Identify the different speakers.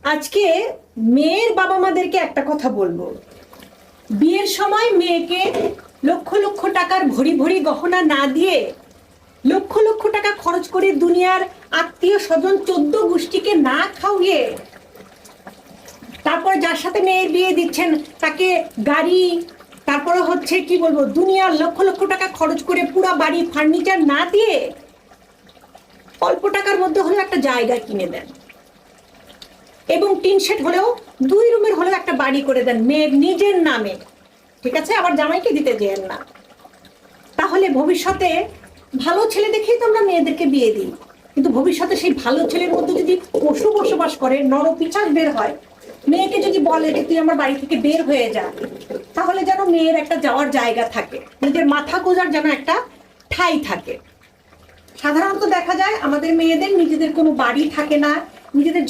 Speaker 1: আজকে মেয়ের বাবা মাদেরকে একটা কথা বলবো। বিয়ের সময় মেয়েকে লক্ষ লক্ষ টাকার ভরি ভরি গহনা না দিয়ে লক্ষ লক্ষ টাকা খরচ করে দুনিয়ার আত্মীয় স্বজন 14 গোষ্ঠীকে না খাওয়িয়ে তারপর যার সাথে মেয়ের বিয়ে দিচ্ছেন তাকে গাড়ি, তারপরে হচ্ছে কি বলবো, দুনিয়ার লক্ষ লক্ষ টাকা খরচ করে পুরা বাড়ি ফার্নিচার না দিয়ে অল্প টাকার মধ্যে হলেও একটা জায়গা কিনে দেন এবং টিন শেড হলেও 2 রুমের হলেও একটা বাড়ি করে দেন মেয়ের নিজের নামে, ঠিক আছে? আবার জামাইকে দিতে যেন না। তাহলে ভবিষ্যতে ভালো ছেলে দেখেই তো আমরা মেয়েদেরকে বিয়ে দিই, কিন্তু ভবিষ্যতে সেই ভালো ছেলের মধ্যে যদি পশু বসবাস করে, নরপিশাচ বের হয়, মেয়েকে যদি বলে যে তুই আমার বাড়ি থেকে বের হয়ে যা, তাহলে যেন মেয়ের একটা যাওয়ার জায়গা থাকে, নিজের মাথা গোজার যেন একটা ঠাঁই থাকে। সাধারণত দেখা যায় আমাদের মেয়েদের নিজেদের কোনো বাড়ি থাকে না, নিজেদের